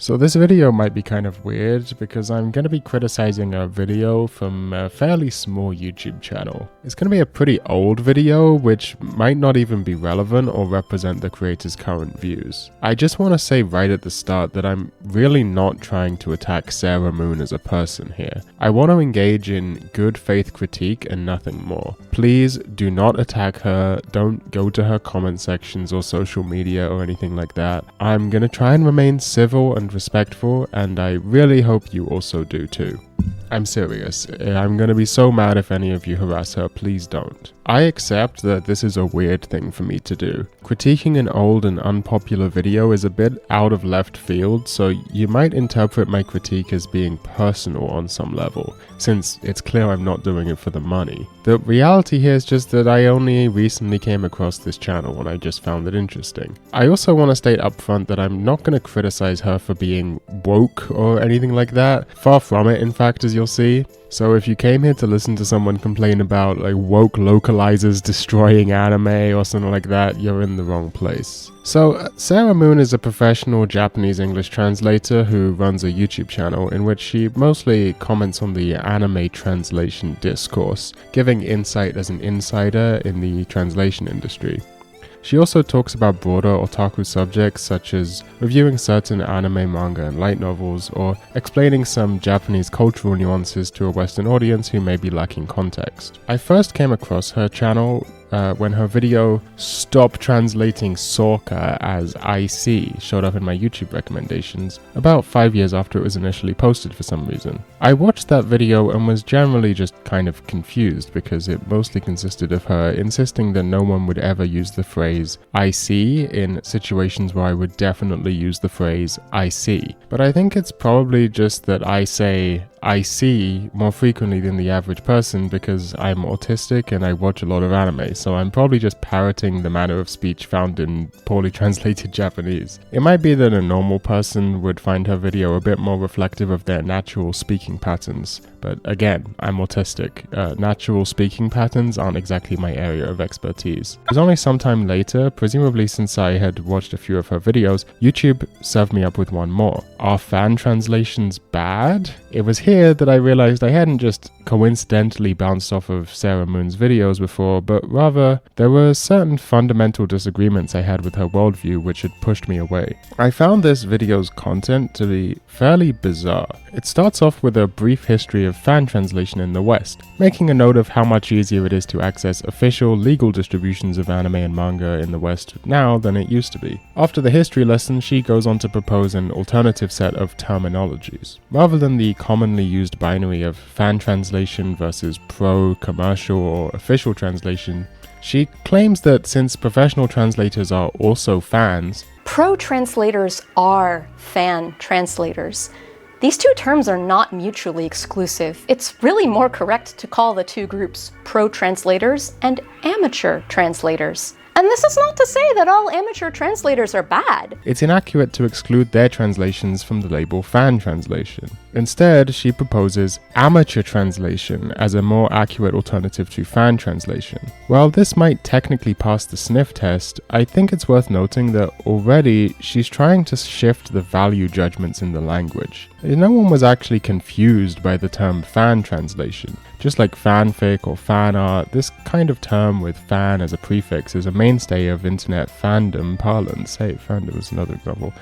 So this video might be kind of weird because I'm going to be criticizing a video from a fairly small YouTube channel. It's going to be a pretty old video which might not even be relevant or represent the creator's current views. I just want to say right at the start that I'm really not trying to attack Sarah Moon as a person here. I want to engage in good faith critique and nothing more. Please do not attack her, don't go to her comment sections or social media or anything like that. I'm going to try and remain civil and respectful, and I really hope you also do too. I'm serious. I'm gonna be so mad if any of you harass her, please don't. I accept that this is a weird thing for me to do. Critiquing an old and unpopular video is a bit out of left field, so you might interpret my critique as being personal on some level, since it's clear I'm not doing it for the money. The reality here is just that I only recently came across this channel and I just found it interesting. I also want to state up front that I'm not going to criticize her for being woke or anything like that. Far from it, in fact, as you'll see. So if you came here to listen to someone complain about like woke localizers destroying anime or something like that, you're in the wrong place. So Sarah Moon is a professional Japanese English translator who runs a YouTube channel in which she mostly comments on the anime translation discourse, giving insight as an insider in the translation industry. She also talks about broader otaku subjects such as reviewing certain anime, manga, and light novels, or explaining some Japanese cultural nuances to a Western audience who may be lacking context. I first came across her channel when her video "Stop Translating Sokka as IC" showed up in my YouTube recommendations, about 5 years after it was initially posted for some reason. I watched that video and was generally just kind of confused because it mostly consisted of her insisting that no one would ever use the phrase "I see" in situations where I would definitely use the phrase "I see." But I think it's probably just that I say "I see" more frequently than the average person because I'm autistic and I watch a lot of anime, so I'm probably just parroting the manner of speech found in poorly translated Japanese. It might be that a normal person would find her video a bit more reflective of their natural speaking patterns, but again, I'm autistic. Natural speaking patterns aren't exactly my area of expertise. It was only sometime later, presumably since I had watched a few of her videos, YouTube served me up with one more. Are fan translations bad? It was here that I realized I hadn't just coincidentally bounced off of Sarah Moon's videos before, but rather there were certain fundamental disagreements I had with her worldview which had pushed me away. I found this video's content to be fairly bizarre. It starts off with a brief history of fan translation in the West, making a note of how much easier it is to access official legal distributions of anime and manga in the West now than it used to be. After the history lesson, she goes on to propose an alternative set of terminologies. Rather than the commonly used binary of fan translation versus pro-commercial or official translation, she claims that since professional translators are also fans, pro-translators are fan translators. These two terms are not mutually exclusive. It's really more correct to call the two groups pro-translators and amateur translators. And this is not to say that all amateur translators are bad. It's inaccurate to exclude their translations from the label fan translation. Instead, she proposes amateur translation as a more accurate alternative to fan translation. While this might technically pass the sniff test, I think it's worth noting that already she's trying to shift the value judgments in the language. No one was actually confused by the term fan translation. Just like fanfic or fan art, this kind of term with fan as a prefix is a mainstay of internet fandom parlance. Hey, fandom is another example.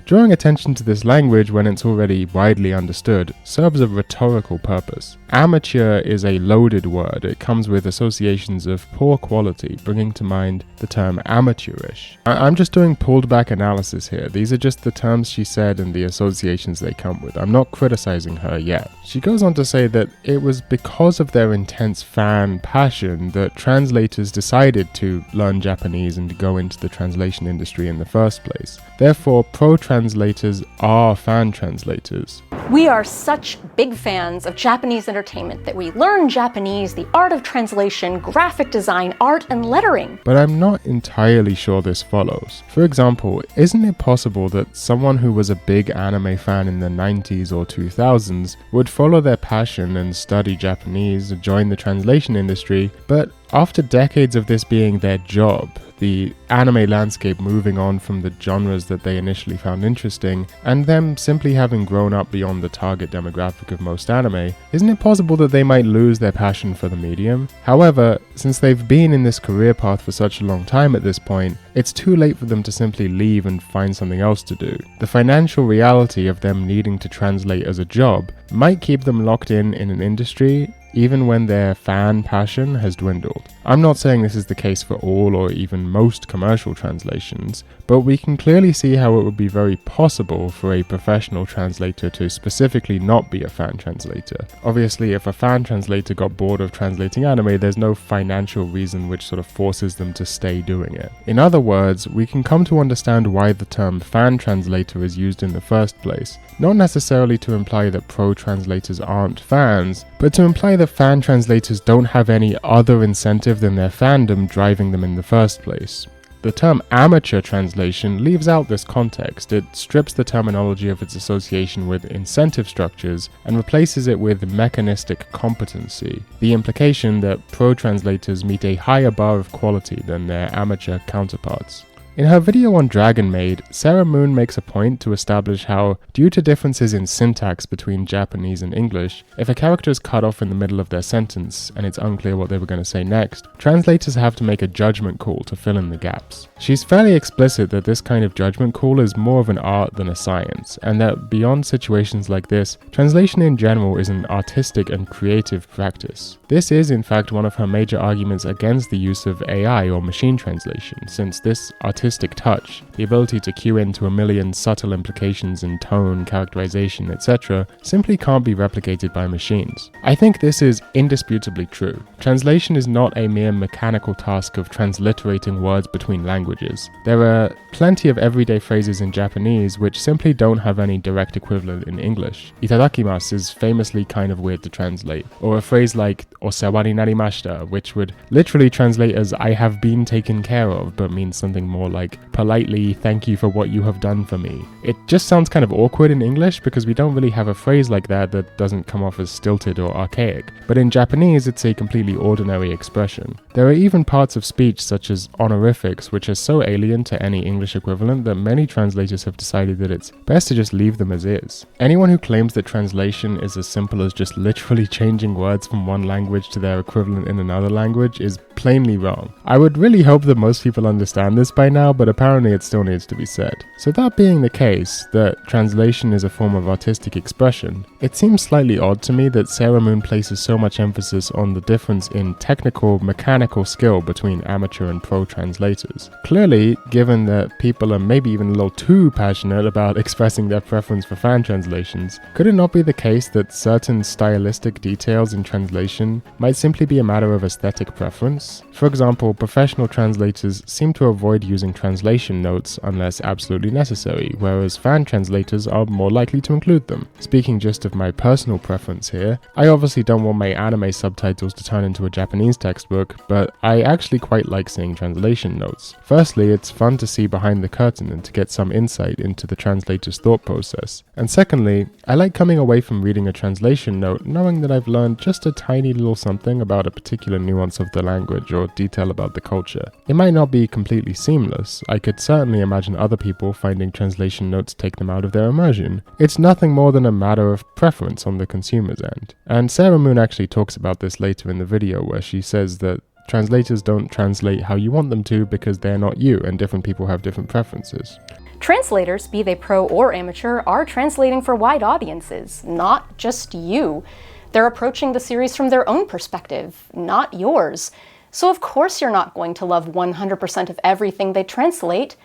Drawing attention to this language when it's already widely understood serves a rhetorical purpose. Amateur is a loaded word. It comes with associations of poor quality, bringing to mind the term amateurish. I'm just doing pulled back analysis here. These are just the terms she said and the associations they come with. I'm not criticizing her yet. She goes on to say that it was because of their intense fan passion that translators decided to learn Japanese and to go into the translation industry in the first place. Therefore, pro-translators are fan translators. We are such big fans of Japanese entertainment that we learn Japanese, the art of translation, graphic design, art, and lettering. But I'm not entirely sure this follows. For example, isn't it possible that someone who was a big anime fan in the 90s or 2000s would follow their passion and study Japanese, join the translation industry, but After decades of this being their job, the anime landscape moving on from the genres that they initially found interesting, and them simply having grown up beyond the target demographic of most anime, isn't it possible that they might lose their passion for the medium? However, since they've been in this career path for such a long time at this point, it's too late for them to simply leave and find something else to do. The financial reality of them needing to translate as a job might keep them locked in an industry even when their fan passion has dwindled. I'm not saying this is the case for all or even most commercial translations, but we can clearly see how it would be very possible for a professional translator to specifically not be a fan translator. Obviously, if a fan translator got bored of translating anime, there's no financial reason which sort of forces them to stay doing it. In other words, we can come to understand why the term fan translator is used in the first place, not necessarily to imply that pro translators aren't fans, but to imply that fan translators don't have any other incentive than their fandom driving them in the first place. The term amateur translation leaves out this context. It strips the terminology of its association with incentive structures and replaces it with mechanistic competency, the implication that pro translators meet a higher bar of quality than their amateur counterparts. In her video on Dragon Maid, Sarah Moon makes a point to establish how, due to differences in syntax between Japanese and English, if a character is cut off in the middle of their sentence and it's unclear what they were going to say next, translators have to make a judgment call to fill in the gaps. She's fairly explicit that this kind of judgment call is more of an art than a science, and that beyond situations like this, translation in general is an artistic and creative practice. This is in fact one of her major arguments against the use of AI or machine translation, since this artistic touch, the ability to cue into a million subtle implications in tone, characterization, etc., simply can't be replicated by machines. I think this is indisputably true. Translation is not a mere mechanical task of transliterating words between languages. There are plenty of everyday phrases in Japanese which simply don't have any direct equivalent in English. Itadakimasu is famously kind of weird to translate, or a phrase like osewa ni narimashita, which would literally translate as I have been taken care of, but means something more like politely thank you for what you have done for me. It just sounds kind of awkward in English because we don't really have a phrase like that that doesn't come off as stilted or archaic, but in Japanese it's a completely ordinary expression. There are even parts of speech such as honorifics which are so alien to any English equivalent that many translators have decided that it's best to just leave them as is. Anyone who claims that translation is as simple as just literally changing words from one language to their equivalent in another language is plainly wrong. I would really hope that most people understand this by now, but apparently it still needs to be said. So that being the case, that translation is a form of artistic expression, it seems slightly odd to me that Sarah Moon places so much emphasis on the difference in technical, mechanical skill between amateur and pro translators. Clearly, given that people are maybe even a little too passionate about expressing their preference for fan translations, could it not be the case that certain stylistic details in translation might simply be a matter of aesthetic preference? For example, professional translators seem to avoid using translation notes unless absolutely necessary, whereas fan translators are more likely to include them. Speaking just of my personal preference here, I obviously don't want my anime subtitles to turn into a Japanese textbook, but I actually quite like seeing translation notes. Firstly, it's fun to see behind the curtain and to get some insight into the translator's thought process. And secondly, I like coming away from reading a translation note knowing that I've learned just a tiny little something about a particular nuance of the language or detail about the culture. It might not be completely seamless. I could certainly imagine other people finding translation notes take them out of their immersion. It's nothing more than a matter of preference on the consumer's end. And Sarah Moon actually talks about this later in the video, where she says that translators don't translate how you want them to because they're not you, and different people have different preferences. Translators, be they pro or amateur, are translating for wide audiences, not just you. They're approaching the series from their own perspective, not yours. So of course you're not going to love 100% of everything they translate.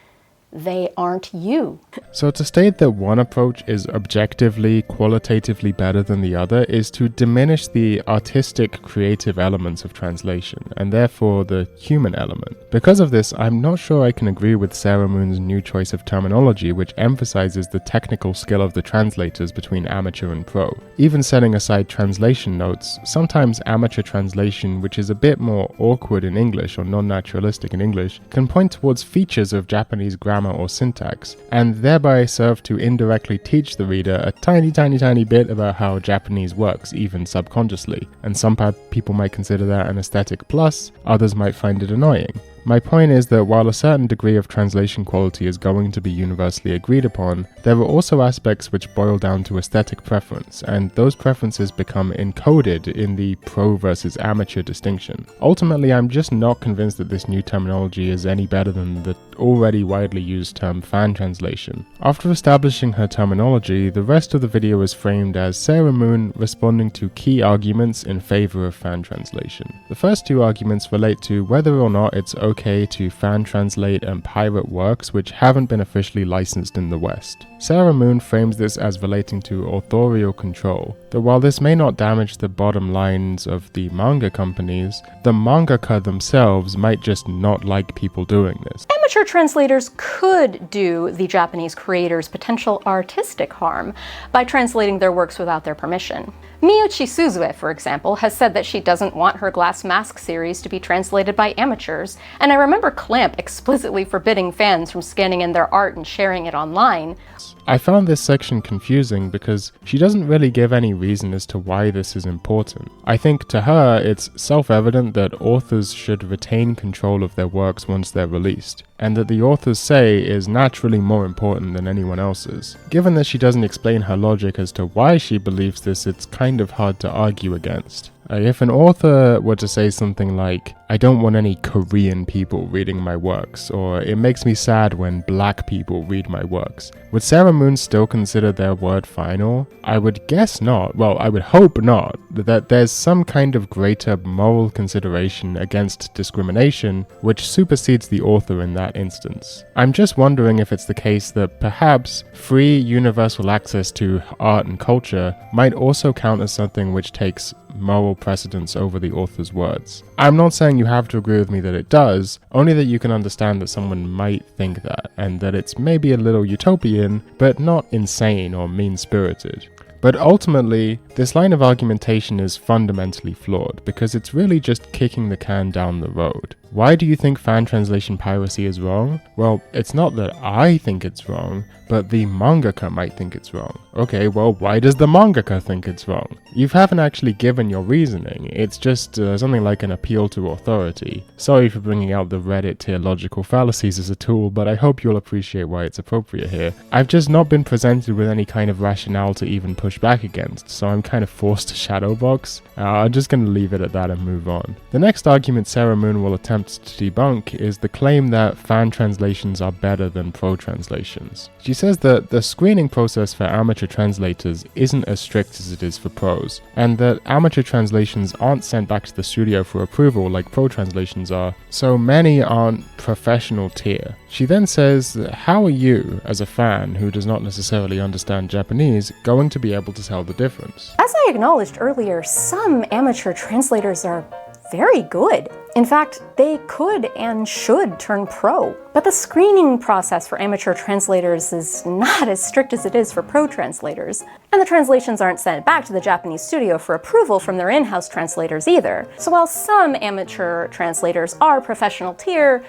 They aren't you. So to state that one approach is objectively, qualitatively better than the other is to diminish the artistic, creative elements of translation, and therefore the human element. Because of this, I'm not sure I can agree with Sarah Moon's new choice of terminology, which emphasizes the technical skill of the translators between amateur and pro. Even setting aside translation notes, sometimes amateur translation, which is a bit more awkward in English or non-naturalistic in English, can point towards features of Japanese grammar grammar or syntax, and thereby serve to indirectly teach the reader a tiny bit about how Japanese works, even subconsciously. And some people might consider that an aesthetic plus, others might find it annoying. My point is that while a certain degree of translation quality is going to be universally agreed upon, there are also aspects which boil down to aesthetic preference, and those preferences become encoded in the pro versus amateur distinction. Ultimately, I'm just not convinced that this new terminology is any better than the already widely used term fan translation. After establishing her terminology, the rest of the video is framed as Sarah Moon responding to key arguments in favor of fan translation. The first two arguments relate to whether or not it's okay to fan translate and pirate works which haven't been officially licensed in the West. Sarah Moon frames this as relating to authorial control, though while this may not damage the bottom lines of the manga companies, the mangaka themselves might just not like people doing this. Amateur translators could do the Japanese creators potential artistic harm by translating their works without their permission. Miyuchi Suzue, for example, has said that she doesn't want her Glass Mask series to be translated by amateurs, and I remember Clamp explicitly forbidding fans from scanning in their art and sharing it online. I found this section confusing because she doesn't really give any reason as to why this is important. I think to her it's self-evident that authors should retain control of their works once they're released, and that the author's say is naturally more important than anyone else's. Given that she doesn't explain her logic as to why she believes this, it's kind of hard to argue against. If an author were to say something like, "I don't want any Korean people reading my works," or "It makes me sad when black people read my works," would Sarah Moon still consider their word final? I would guess not. Well, I would hope not. That there's some kind of greater moral consideration against discrimination which supersedes the author in that instance. I'm just wondering if it's the case that perhaps free universal access to art and culture might also count as something which takes moral precedence over the author's words. I'm not saying you have to agree with me that it does, only that you can understand that someone might think that, and that it's maybe a little utopian, but not insane or mean-spirited. But ultimately, this line of argumentation is fundamentally flawed, because it's really just kicking the can down the road. Why do you think fan translation piracy is wrong? Well, it's not that I think it's wrong, but the mangaka might think it's wrong. Okay, well, why does the mangaka think it's wrong? You haven't actually given your reasoning, it's just something like an appeal to authority. Sorry for bringing out the Reddit theological fallacies as a tool, but I hope you'll appreciate why it's appropriate here. I've just not been presented with any kind of rationale to even push back against, so I'm kind of forced to shadowbox. I'm just going to leave it at that and move on. The next argument Sarah Moon will attempt to debunk is the claim that fan translations are better than pro translations. She says that the screening process for amateur translators isn't as strict as it is for pros, and that amateur translations aren't sent back to the studio for approval like pro translations are, so many aren't professional tier. She then says, how are you, as a fan who does not necessarily understand Japanese, going to be able to tell the difference? As I acknowledged earlier, some amateur translators are very good. In fact, they could and should turn pro. But the screening process for amateur translators is not as strict as it is for pro translators. And the translations aren't sent back to the Japanese studio for approval from their in-house translators either. So while some amateur translators are professional tier,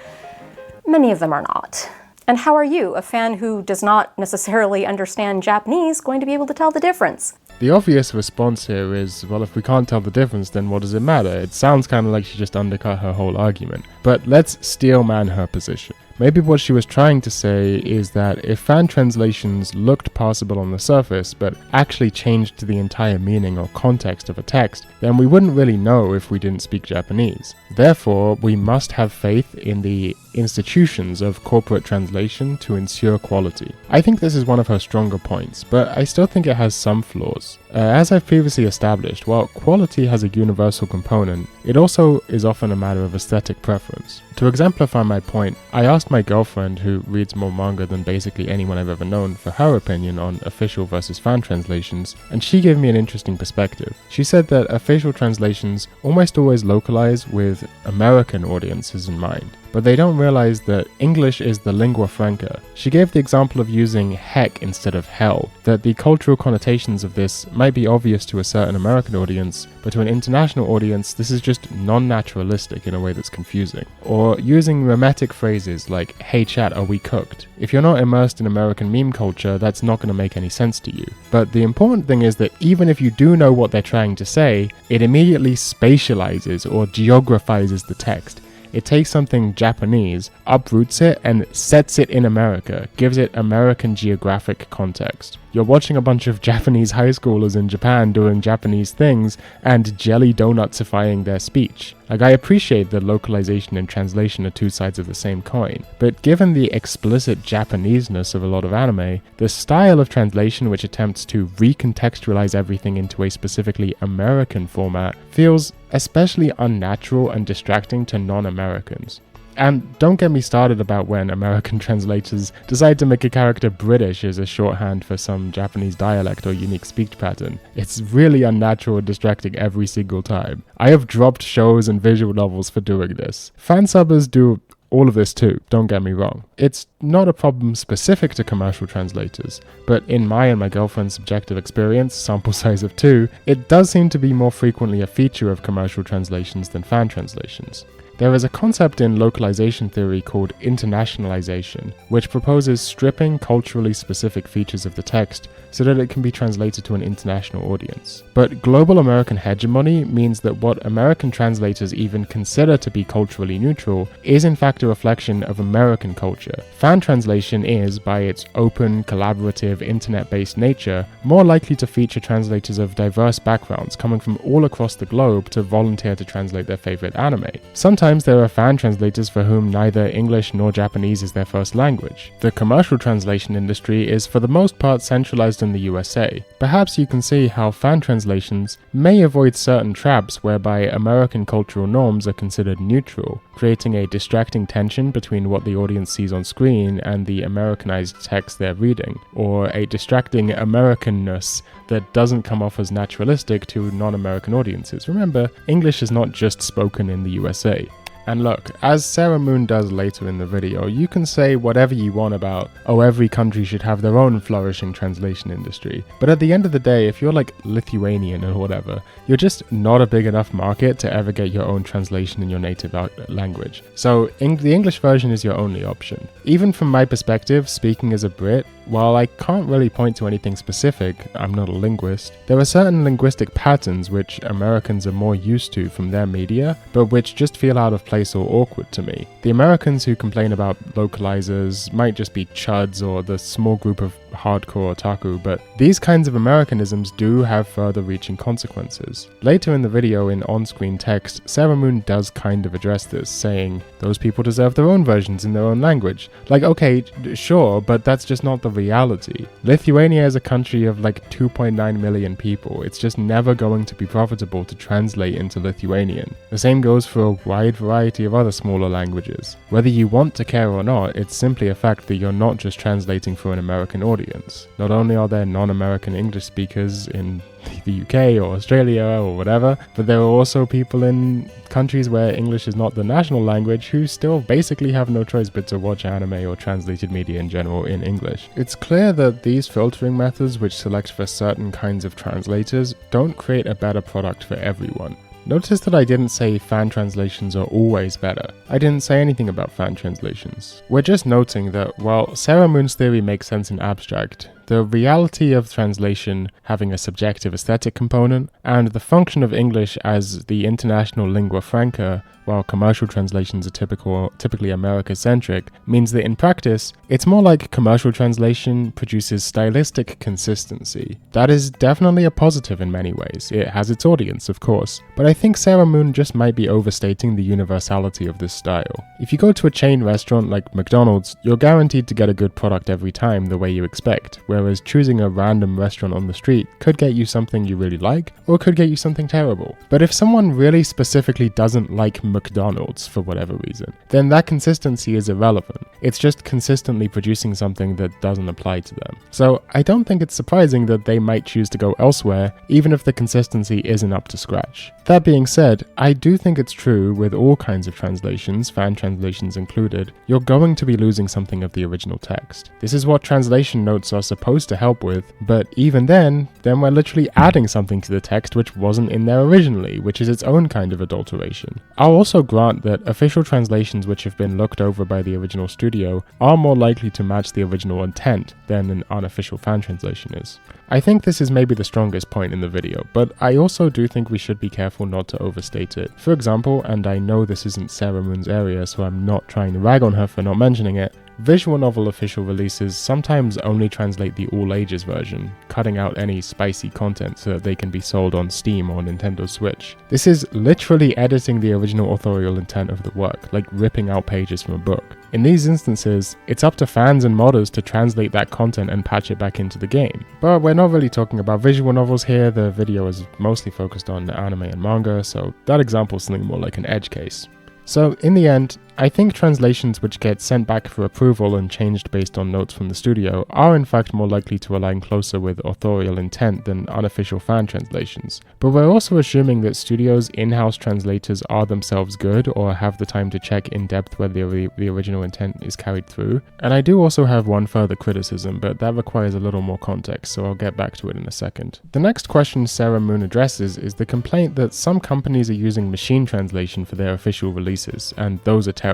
many of them are not. And how are you, a fan who does not necessarily understand Japanese, going to be able to tell the difference? The obvious response here is, well, if we can't tell the difference, then what does it matter? It sounds kind of like she just undercut her whole argument. But let's steelman her position. Maybe what she was trying to say is that if fan translations looked passable on the surface, but actually changed the entire meaning or context of a text, then we wouldn't really know if we didn't speak Japanese. Therefore, we must have faith in the institutions of corporate translation to ensure quality. I think this is one of her stronger points, but I still think it has some flaws. As I've previously established, while quality has a universal component, it also is often a matter of aesthetic preference. To exemplify my point, I asked my girlfriend, who reads more manga than basically anyone I've ever known, for her opinion on official versus fan translations, and she gave me an interesting perspective. She said that official translations almost always localize with American audiences in mind, but they don't realize that English is the lingua franca. She gave the example of using heck instead of hell, that the cultural connotations of this might be obvious to a certain American audience, but to an international audience, this is just non-naturalistic in a way that's confusing. Or using memetic phrases like, "Hey chat, are we cooked?" If you're not immersed in American meme culture, that's not going to make any sense to you. But the important thing is that even if you do know what they're trying to say, it immediately spatializes or geographizes the text. It takes something Japanese, uproots it, and sets it in America, gives it American geographic context. You're watching a bunch of Japanese high schoolers in Japan doing Japanese things and jelly donutsifying their speech. Like, I appreciate that localization and translation are two sides of the same coin, but given the explicit Japaneseness of a lot of anime, the style of translation which attempts to recontextualize everything into a specifically American format feels especially unnatural and distracting to non-Americans. And don't get me started about when American translators decide to make a character British as a shorthand for some Japanese dialect or unique speech pattern. It's really unnatural and distracting every single time. I have dropped shows and visual novels for doing this. Fansubbers do all of this too, don't get me wrong. It's not a problem specific to commercial translators, but in my and my girlfriend's subjective experience, sample size of 2, it does seem to be more frequently a feature of commercial translations than fan translations. There is a concept in localization theory called internationalization, which proposes stripping culturally specific features of the text so that it can be translated to an international audience. But global American hegemony means that what American translators even consider to be culturally neutral is in fact a reflection of American culture. Fan translation is, by its open, collaborative, internet-based nature, more likely to feature translators of diverse backgrounds coming from all across the globe to volunteer to translate their favorite anime. Sometimes there are fan translators for whom neither English nor Japanese is their first language. The commercial translation industry is for the most part centralized in the USA. Perhaps you can see how fan translations may avoid certain traps whereby American cultural norms are considered neutral, creating a distracting tension between what the audience sees on screen and the Americanized text they're reading, or a distracting Americanness that doesn't come off as naturalistic to non-American audiences. Remember, English is not just spoken in the USA. And look, as Sarah Moon does later in the video, you can say whatever you want about, oh, every country should have their own flourishing translation industry. But at the end of the day, if you're like Lithuanian or whatever, you're just not a big enough market to ever get your own translation in your native language. So the English version is your only option. Even from my perspective, speaking as a Brit, while I can't really point to anything specific, I'm not a linguist, there are certain linguistic patterns which Americans are more used to from their media, but which just feel out of place or awkward to me. The Americans who complain about localizers might just be chuds or the small group of hardcore otaku, but these kinds of Americanisms do have further reaching consequences. Later in the video, in on-screen text, Sarah Moon does kind of address this, saying, those people deserve their own versions in their own language. Like, okay, sure, but that's just not the reality. Lithuania is a country of like 2.9 million people. It's just never going to be profitable to translate into Lithuanian. The same goes for a wide variety of other smaller languages. Whether you want to care or not, it's simply a fact that you're not just translating for an American audience. Not only are there non-American English speakers in the UK or Australia or whatever, but there are also people in countries where English is not the national language who still basically have no choice but to watch anime or translated media in general in English. It's clear that these filtering methods which select for certain kinds of translators don't create a better product for everyone. Notice that I didn't say fan translations are always better. I didn't say anything about fan translations. We're just noting that while Sarah Moon's theory makes sense in abstract, the reality of translation having a subjective aesthetic component, and the function of English as the international lingua franca, while commercial translations are typically America-centric, means that in practice, it's more like commercial translation produces stylistic consistency. That is definitely a positive in many ways. It has its audience, of course, but I think Sarah Moon just might be overstating the universality of this style. If you go to a chain restaurant like McDonald's, you're guaranteed to get a good product every time the way you expect, whereas choosing a random restaurant on the street could get you something you really like, or could get you something terrible. But if someone really specifically doesn't like McDonald's for whatever reason, then that consistency is irrelevant. It's just consistently producing something that doesn't apply to them. So I don't think it's surprising that they might choose to go elsewhere, even if the consistency isn't up to scratch. That being said, I do think it's true with all kinds of translations, fan translations included, you're going to be losing something of the original text. This is what translation notes are supposed to help with, but even then we're literally adding something to the text which wasn't in there originally, which is its own kind of adulteration. I'll also grant that official translations which have been looked over by the original studio are more likely to match the original intent than an unofficial fan translation is. I think this is maybe the strongest point in the video, but I also do think we should be careful not to overstate it. For example, and I know this isn't Sarah Moon's area, so I'm not trying to rag on her for not mentioning it, visual novel official releases sometimes only translate the all ages version, cutting out any spicy content so that they can be sold on Steam or Nintendo Switch. This is literally editing the original authorial intent of the work, like ripping out pages from a book. In these instances, it's up to fans and modders to translate that content and patch it back into the game. But we're not really talking about visual novels here, the video is mostly focused on anime and manga, so that example is something more like an edge case. So in the end, I think translations which get sent back for approval and changed based on notes from the studio are in fact more likely to align closer with authorial intent than unofficial fan translations. But we're also assuming that studios' in-house translators are themselves good or have the time to check in depth whether the original intent is carried through. And I do also have one further criticism, but that requires a little more context, so I'll get back to it in a second. The next question Sarah Moon addresses is the complaint that some companies are using machine translation for their official releases, and those are terrible.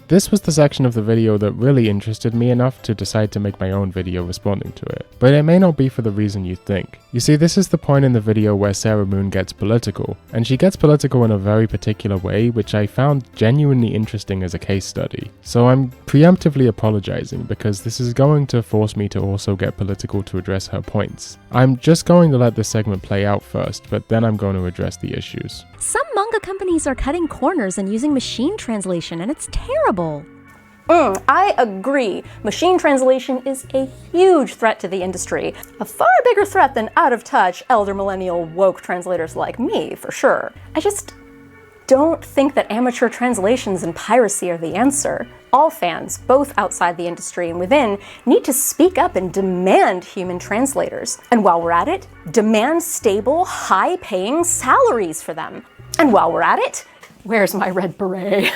This was the section of the video that really interested me enough to decide to make my own video responding to it. But it may not be for the reason you think. You see, this is the point in the video where Sarah Moon gets political, and she gets political in a very particular way which I found genuinely interesting as a case study. So I'm preemptively apologizing because this is going to force me to also get political to address her points. I'm just going to let this segment play out first, but then I'm going to address the issues. Some manga companies are cutting corners and using machine translation, and it's terrible. I agree. Machine translation is a huge threat to the industry. A far bigger threat than out-of-touch, elder millennial woke translators like me, for sure. I just don't think that amateur translations and piracy are the answer. All fans, both outside the industry and within, need to speak up and demand human translators. And while we're at it, demand stable, high-paying salaries for them. And while we're at it, where's my red beret?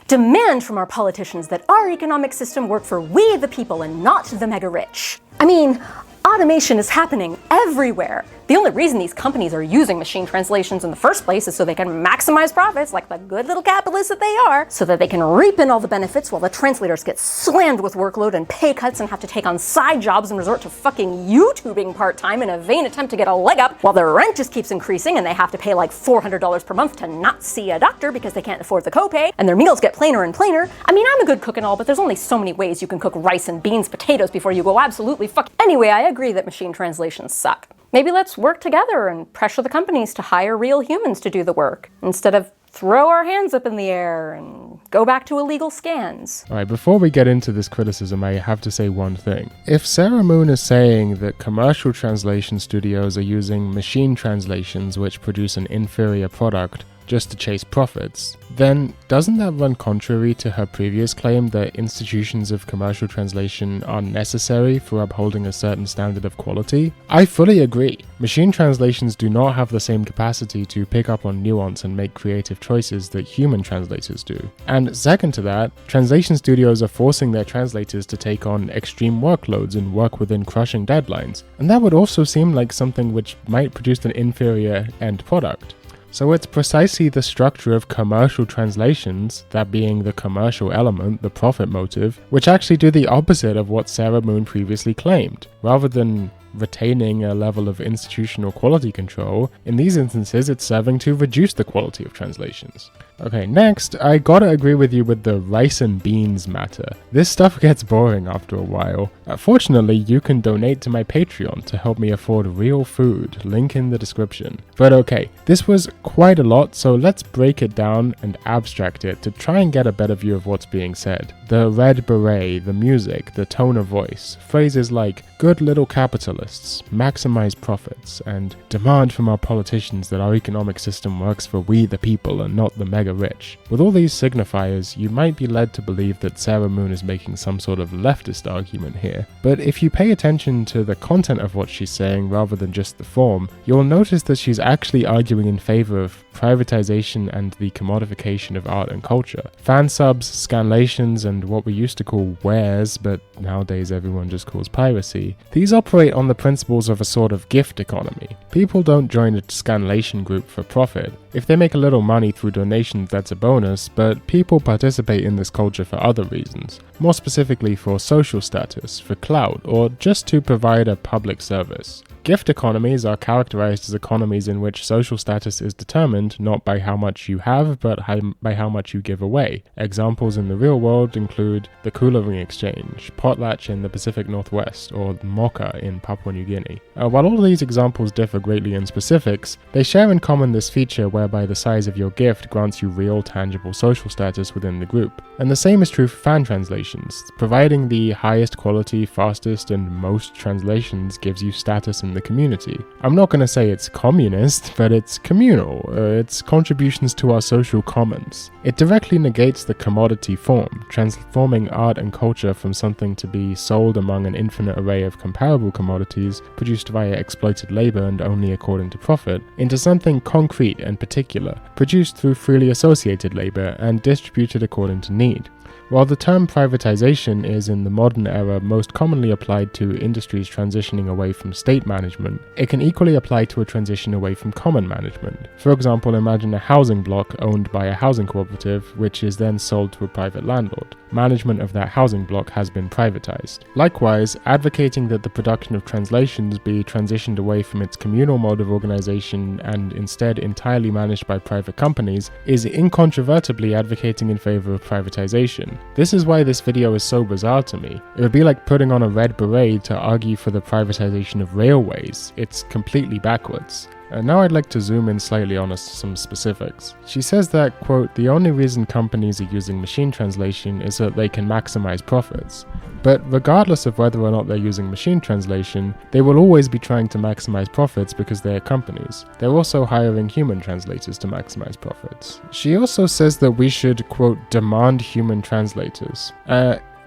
Demand from our politicians that our economic system work for we the people and not the mega rich. I mean, automation is happening everywhere. The only reason these companies are using machine translations in the first place is so they can maximize profits like the good little capitalists that they are, so that they can reap in all the benefits while the translators get slammed with workload and pay cuts and have to take on side jobs and resort to fucking YouTubing part-time in a vain attempt to get a leg up, while their rent just keeps increasing and they have to pay like $400 per month to not see a doctor because they can't afford the copay, and their meals get plainer and plainer. I mean, I'm a good cook and all, but there's only so many ways you can cook rice and beans, potatoes before you go absolutely fuck. Anyway, I agree that machine translations suck. Maybe let's work together and pressure the companies to hire real humans to do the work, instead of throw our hands up in the air and go back to illegal scans. Alright, before we get into this criticism, I have to say one thing. If Sarah Moon is saying that commercial translation studios are using machine translations which produce an inferior product just to chase profits, then doesn't that run contrary to her previous claim that institutions of commercial translation are necessary for upholding a certain standard of quality? I fully agree. Machine translations do not have the same capacity to pick up on nuance and make creative choices that human translators do. And second to that, translation studios are forcing their translators to take on extreme workloads and work within crushing deadlines, and that would also seem like something which might produce an inferior end product. So it's precisely the structure of commercial translations, that being the commercial element, the profit motive, which actually do the opposite of what Sarah Moon previously claimed. Rather than retaining a level of institutional quality control, in these instances it's serving to reduce the quality of translations. Okay, next, I gotta agree with you with the rice and beans matter. This stuff gets boring after a while. Fortunately, you can donate to my Patreon to help me afford real food, link in the description. But okay, this was quite a lot, so let's break it down and abstract it to try and get a better view of what's being said. The red beret, the music, the tone of voice, phrases like good little capitalists, maximize profits, and demand from our politicians that our economic system works for we the people and not the mega rich. With all these signifiers, you might be led to believe that Sarah Moon is making some sort of leftist argument here. But if you pay attention to the content of what she's saying rather than just the form, you'll notice that she's actually arguing in favor of privatization and the commodification of art and culture. Fan subs, scanlations, and what we used to call wares, but nowadays everyone just calls piracy, these operate on the principles of a sort of gift economy. People don't join a scanlation group for profit. If they make a little money through donations, that's a bonus, but people participate in this culture for other reasons. More specifically for social status, for clout, or just to provide a public service. Gift economies are characterized as economies in which social status is determined not by how much you have, but by how much you give away. Examples in the real world include the Coolering Exchange, Potlatch in the Pacific Northwest, or Mocha in Papua New Guinea. While all of these examples differ greatly in specifics, they share in common this feature whereby the size of your gift grants you real, tangible social status within the group. And the same is true for fan translations. Providing the highest quality, fastest, and most translations gives you status in the community. I'm not going to say it's communist, but it's communal. It's contributions to our social commons. It directly negates the commodity form, transforming art and culture from something to be sold among an infinite array of comparable commodities produced via exploited labor and only according to profit, into something concrete and particular, produced through freely associated labor and distributed according to need. While the term privatization is in the modern era most commonly applied to industries transitioning away from state management, it can equally apply to a transition away from common management. For example, imagine a housing block owned by a housing cooperative, which is then sold to a private landlord. Management of that housing block has been privatized. Likewise, advocating that the production of translations be transitioned away from its communal mode of organization and instead entirely managed by private companies is incontrovertibly advocating in favor of privatization. This is why this video is so bizarre to me. It would be like putting on a red beret to argue for the privatization of railways. It's completely backwards. Now I'd like to zoom in slightly on some specifics. She says that, quote, the only reason companies are using machine translation is that they can maximize profits. But regardless of whether or not they're using machine translation, they will always be trying to maximize profits because they're companies. They're also hiring human translators to maximize profits. She also says that we should, quote, demand human translators.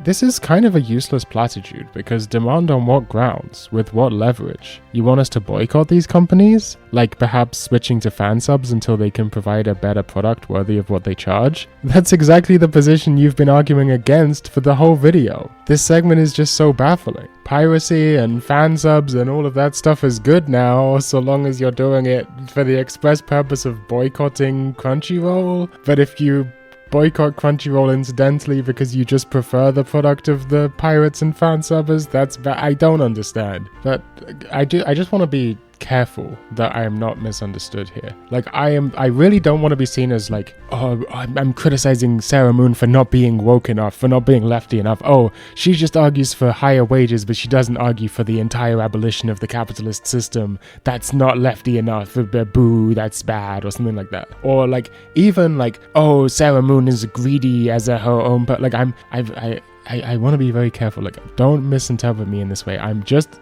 This is kind of a useless platitude, because demand on what grounds? With what leverage? You want us to boycott these companies? Like perhaps switching to fan subs until they can provide a better product worthy of what they charge? That's exactly the position you've been arguing against for the whole video. This segment is just so baffling. Piracy and fan subs and all of that stuff is good now, so long as you're doing it for the express purpose of boycotting Crunchyroll. But if you boycott Crunchyroll incidentally because you just prefer the product of the pirates and fan subbers, I don't understand. But I just want to be careful that I am not misunderstood here. Like, I really don't want to be seen as like, oh, I'm criticizing Sarah Moon for not being woke enough, for not being lefty enough. Oh, she just argues for higher wages, but she doesn't argue for the entire abolition of the capitalist system. That's not lefty enough. Boo, that's bad, or something like that. Or like, even like, oh, Sarah Moon is greedy as her own, but like I want to be very careful. Like, don't misinterpret me in this way. I'm just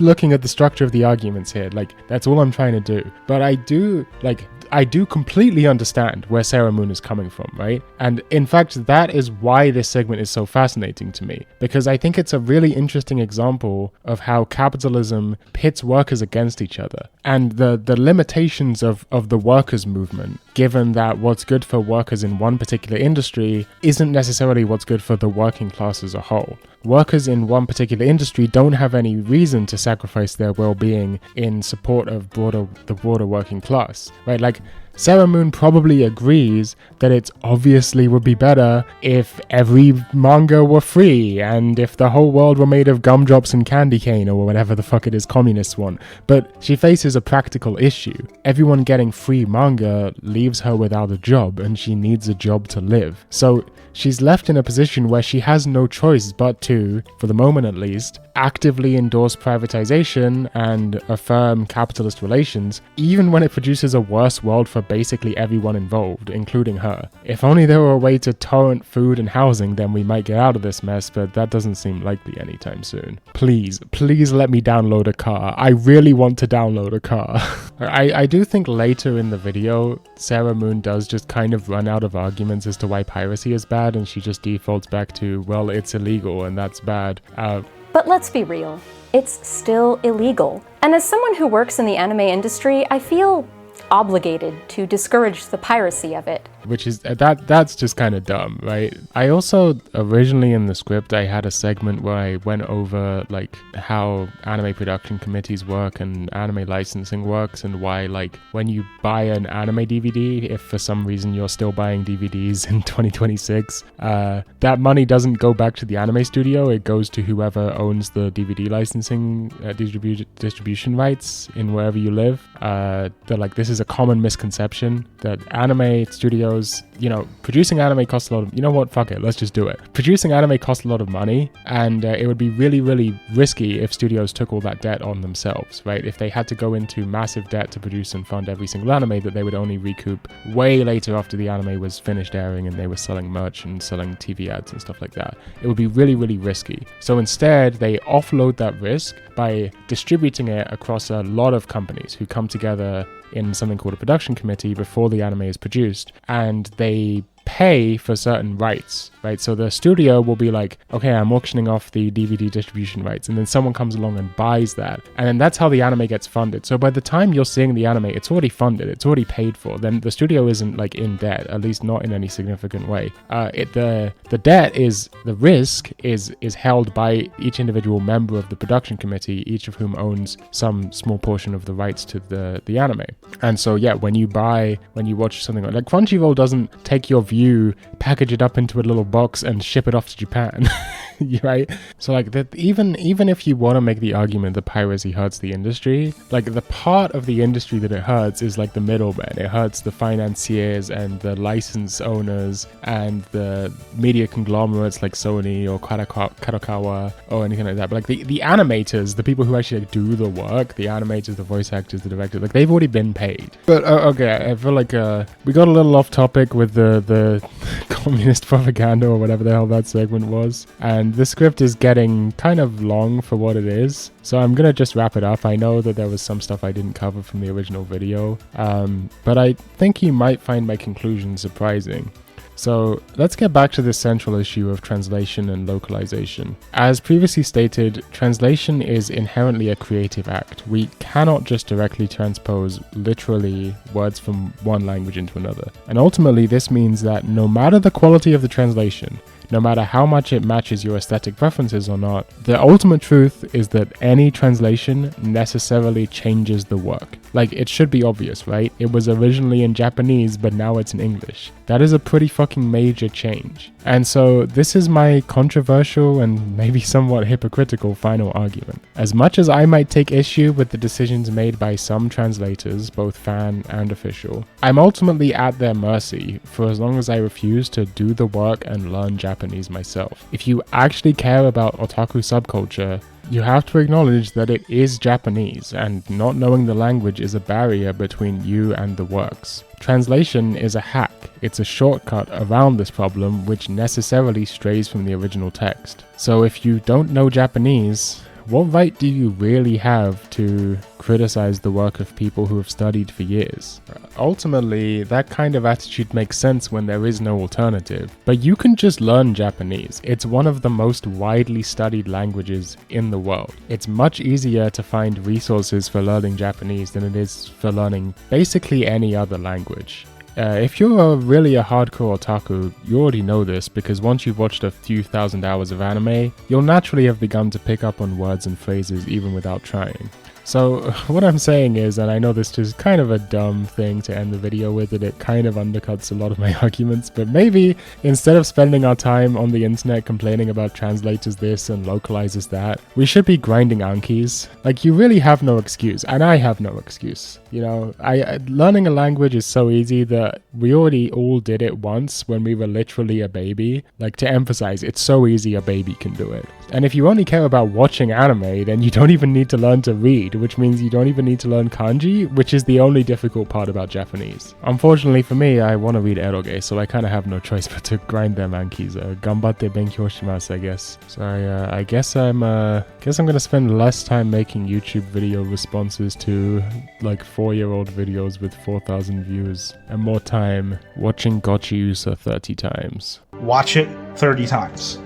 looking at the structure of the arguments here. Like, that's all I'm trying to do. But I do completely understand where Sarah Moon is coming from, right? And in fact, that is why this segment is so fascinating to me, because I think it's a really interesting example of how capitalism pits workers against each other, and the limitations of the workers' movement, given that what's good for workers in one particular industry isn't necessarily what's good for the working class as a whole. Workers in one particular industry don't have any reason to sacrifice their well-being in support of the broader working class, right? Like, Sarah Moon probably agrees that it obviously would be better if every manga were free and if the whole world were made of gumdrops and candy cane or whatever the fuck it is communists want. But she faces a practical issue. Everyone getting free manga leaves her without a job, and she needs a job to live. So she's left in a position where she has no choice but to, for the moment at least, actively endorse privatization and affirm capitalist relations, even when it produces a worse world for basically everyone involved, including her. If only there were a way to torrent food and housing, then we might get out of this mess, but that doesn't seem likely anytime soon. Please let me download a car. I really want to download a car. I do think later in the video, Sarah Moon does just kind of run out of arguments as to why piracy is bad, and she just defaults back to, well, it's illegal and that's bad. But let's be real, it's still illegal. And as someone who works in the anime industry, I feel obligated to discourage the piracy of it. Which is, that's just kind of dumb, right? I also, originally in the script, I had a segment where I went over like how anime production committees work and anime licensing works, and why like when you buy an anime DVD, if for some reason you're still buying DVDs in 2026, that money doesn't go back to the anime studio, it goes to whoever owns the DVD licensing distribution rights in wherever you live. This is a common misconception that anime studios, producing anime costs a lot of, fuck it, let's just do it. Producing anime costs a lot of money, and it would be really, really risky if studios took all that debt on themselves, right? If they had to go into massive debt to produce and fund every single anime that they would only recoup way later after the anime was finished airing and they were selling merch and selling TV ads and stuff like that. It would be really, really risky. So instead, they offload that risk by distributing it across a lot of companies who come together in something called a production committee before the anime is produced, and they pay for certain rights, right? So the studio will be like, okay, I'm auctioning off the DVD distribution rights, and then someone comes along and buys that, and then that's how the anime gets funded. So by the time you're seeing the anime, it's already funded, it's already paid for. Then the studio isn't like in debt, at least not in any significant way. The debt is, the risk is held by each individual member of the production committee, each of whom owns some small portion of the rights to the anime. And so yeah, when you watch something like Crunchyroll doesn't take your view, package it up into a little box and ship it off to Japan. Right? So like that, even if you want to make the argument that piracy hurts the industry, like the part of the industry that it hurts is like the middlemen. It hurts the financiers and the license owners and the media conglomerates like Sony or Kadokawa or anything like that. But like the animators, the people who actually like, do the work, the animators, the voice actors, the directors, like they've already been paid. But okay, I feel like we got a little off topic with the communist propaganda or whatever the hell that segment was, and the script is getting kind of long for what it is, so I'm gonna just wrap it up. I know that there was some stuff I didn't cover from the original video, but I think you might find my conclusion surprising. So let's get back to the central issue of translation and localization. As previously stated, translation is inherently a creative act. We cannot just directly transpose literally words from one language into another. And ultimately, this means that no matter the quality of the translation, no matter how much it matches your aesthetic preferences or not, the ultimate truth is that any translation necessarily changes the work. Like, it should be obvious, right? It was originally in Japanese, but now it's in English. That is a pretty fucking major change. And so this is my controversial and maybe somewhat hypocritical final argument. As much as I might take issue with the decisions made by some translators, both fan and official, I'm ultimately at their mercy for as long as I refuse to do the work and learn Japanese myself. If you actually care about otaku subculture, you have to acknowledge that it is Japanese, and not knowing the language is a barrier between you and the works. Translation is a hack. It's a shortcut around this problem which necessarily strays from the original text. So if you don't know Japanese, what right do you really have to criticize the work of people who have studied for years? Ultimately, that kind of attitude makes sense when there is no alternative. But you can just learn Japanese. It's one of the most widely studied languages in the world. It's much easier to find resources for learning Japanese than it is for learning basically any other language. If you're really a hardcore otaku, you already know this, because once you've watched a few thousand hours of anime, you'll naturally have begun to pick up on words and phrases even without trying. So what I'm saying is, and I know this is kind of a dumb thing to end the video with, and it kind of undercuts a lot of my arguments, but maybe instead of spending our time on the internet complaining about translators this and localizers that, we should be grinding Ankis. Like, you really have no excuse, and I have no excuse. You know, learning a language is so easy that we already all did it once when we were literally a baby. Like, to emphasize, it's so easy a baby can do it. And if you only care about watching anime, then you don't even need to learn to read. which means you don't even need to learn kanji, which is the only difficult part about Japanese. Unfortunately for me, I want to read eroge, so I kind of have no choice but to grind their mankis. Ganbatte benkyou shimasu, I guess. So I guess I'm gonna spend less time making YouTube video responses to like 4-year-old videos with 4,000 views, and more time watching Gotchi Usa 30 times. Watch it 30 times.